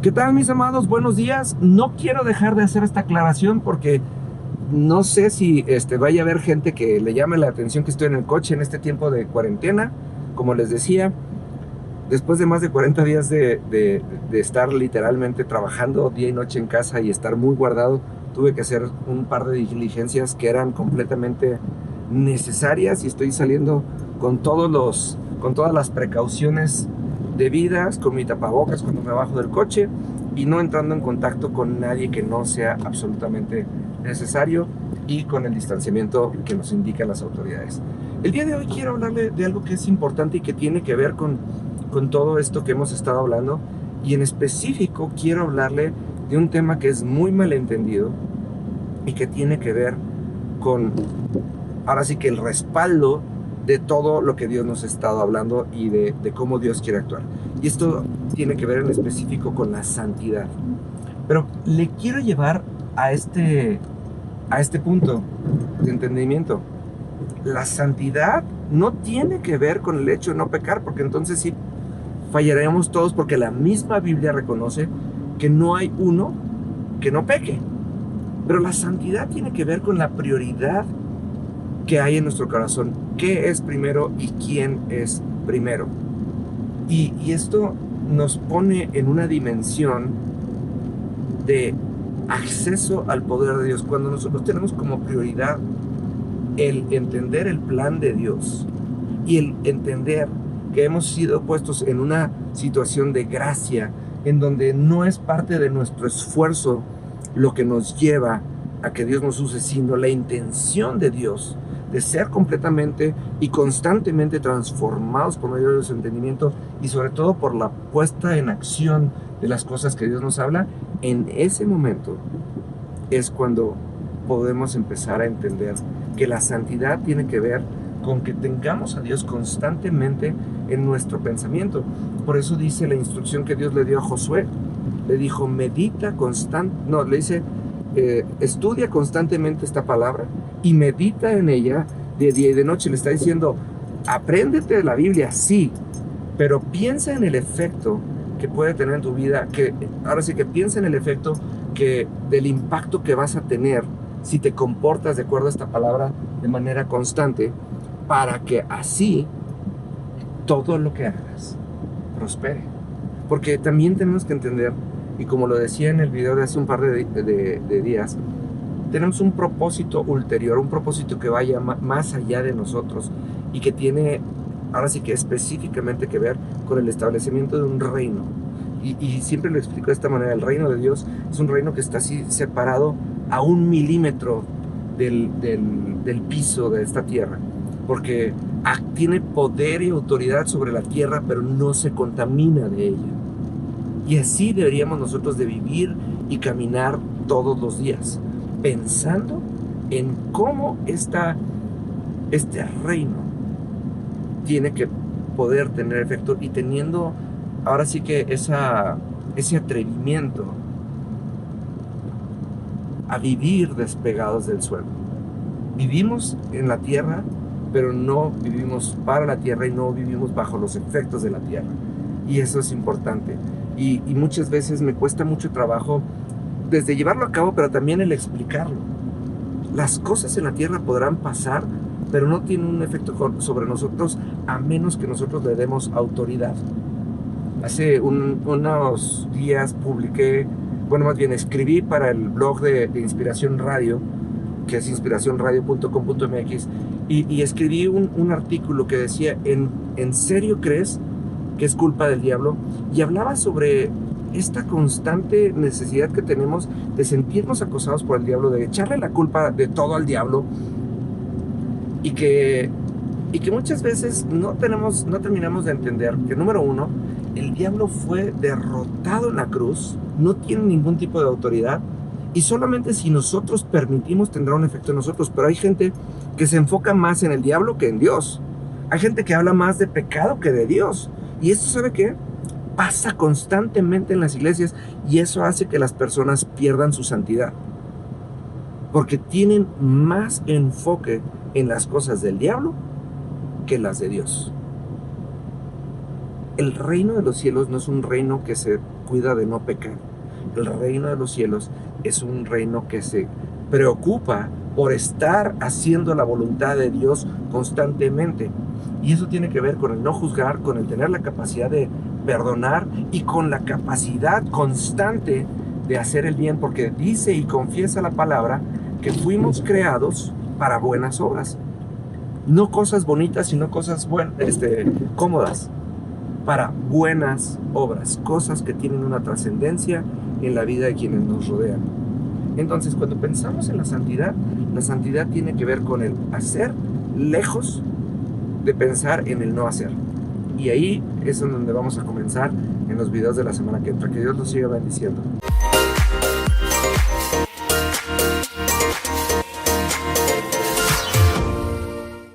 ¿Qué tal, mis amados? Buenos días. No quiero dejar de hacer esta aclaración porque no sé si vaya a haber gente que le llame la atención que estoy en el coche en este tiempo de cuarentena. Como les decía, después de más de 40 días de estar literalmente trabajando día y noche en casa y estar muy guardado, tuve que hacer un par de diligencias que eran completamente necesarias y estoy saliendo con todas las precauciones debidas, con mi tapabocas cuando me bajo del coche y no entrando en contacto con nadie que no sea absolutamente necesario y con el distanciamiento que nos indican las autoridades. El día de hoy quiero hablarle de algo que es importante y que tiene que ver con todo esto que hemos estado hablando, y en específico quiero hablarle de un tema que es muy malentendido y que tiene que ver con, ahora sí que el respaldo de todo lo que Dios nos ha estado hablando y de cómo Dios quiere actuar. Y esto tiene que ver en específico con la santidad. Pero le quiero llevar a este punto de entendimiento. La santidad no tiene que ver con el hecho de no pecar, porque entonces sí fallaremos todos, porque la misma Biblia reconoce que no hay uno que no peque. Pero la santidad tiene que ver con la prioridad que hay en nuestro corazón. ¿Qué es primero y quién es primero? Y esto nos pone en una dimensión de acceso al poder de Dios. Cuando nosotros tenemos como prioridad el entender el plan de Dios y el entender que hemos sido puestos en una situación de gracia, en donde no es parte de nuestro esfuerzo lo que nos lleva a que Dios nos use, sino la intención de Dios de ser completamente y constantemente transformados por medio de su entendimiento y sobre todo por la puesta en acción de las cosas que Dios nos habla. En ese momento es cuando podemos empezar a entender que la santidad tiene que ver con que tengamos a Dios constantemente en nuestro pensamiento. Por eso dice la instrucción que Dios le dio a Josué. Le dijo, estudia constantemente esta palabra y medita en ella de día y de noche. Le está diciendo, apréndete de la Biblia, sí, pero piensa en el efecto que puede tener en tu vida, que ahora sí que piensa en el efecto del impacto que vas a tener si te comportas de acuerdo a esta palabra de manera constante, para que así todo lo que hagas prospere. Porque también tenemos que entender, y como lo decía en el video de hace un par de días, tenemos un propósito ulterior, un propósito que vaya más allá de nosotros y que tiene, ahora sí que específicamente que ver con el establecimiento de un reino. Y siempre lo explico de esta manera: el reino de Dios es un reino que está así separado a 1 milímetro del piso de esta tierra, porque tiene poder y autoridad sobre la tierra, pero no se contamina de ella. Y así deberíamos nosotros de vivir y caminar todos los días, pensando en cómo este reino tiene que poder tener efecto, y teniendo ahora sí que ese atrevimiento a vivir despegados del suelo. Vivimos en la tierra, pero no vivimos para la tierra y no vivimos bajo los efectos de la tierra. Y eso es importante. Y muchas veces me cuesta mucho trabajo desde llevarlo a cabo, pero también el explicarlo. Las cosas en la tierra podrán pasar, pero no tienen un efecto sobre nosotros a menos que nosotros le demos autoridad. Hace unos días escribí para el blog de Inspiración Radio, que es inspiracionradio.com.mx, y escribí un artículo que decía, ¿en serio crees que es culpa del diablo? Y hablaba sobre esta constante necesidad que tenemos de sentirnos acosados por el diablo, de echarle la culpa de todo al diablo, y que muchas veces no terminamos de entender que, número uno, el diablo fue derrotado en la cruz, no tiene ningún tipo de autoridad, y solamente si nosotros permitimos tendrá un efecto en nosotros. Pero hay gente que se enfoca más en el diablo que en Dios. Hay gente que habla más de pecado que de Dios. Y esto, ¿sabe qué? Pasa constantemente en las iglesias, y eso hace que las personas pierdan su santidad, porque tienen más enfoque en las cosas del diablo que las de Dios. El reino de los cielos no es un reino que se cuida de no pecar. El reino de los cielos es un reino que se preocupa por estar haciendo la voluntad de Dios constantemente. Y eso tiene que ver con el no juzgar, con el tener la capacidad de perdonar y con la capacidad constante de hacer el bien, porque dice y confiesa la palabra que fuimos creados para buenas obras. No cosas bonitas, sino cosas cómodas, para buenas obras, cosas que tienen una trascendencia en la vida de quienes nos rodean. Entonces, cuando pensamos en la santidad tiene que ver con el hacer lejos de pensar en el no hacer. Y ahí es en donde vamos a comenzar en los videos de la semana que entra. Que Dios los siga bendiciendo.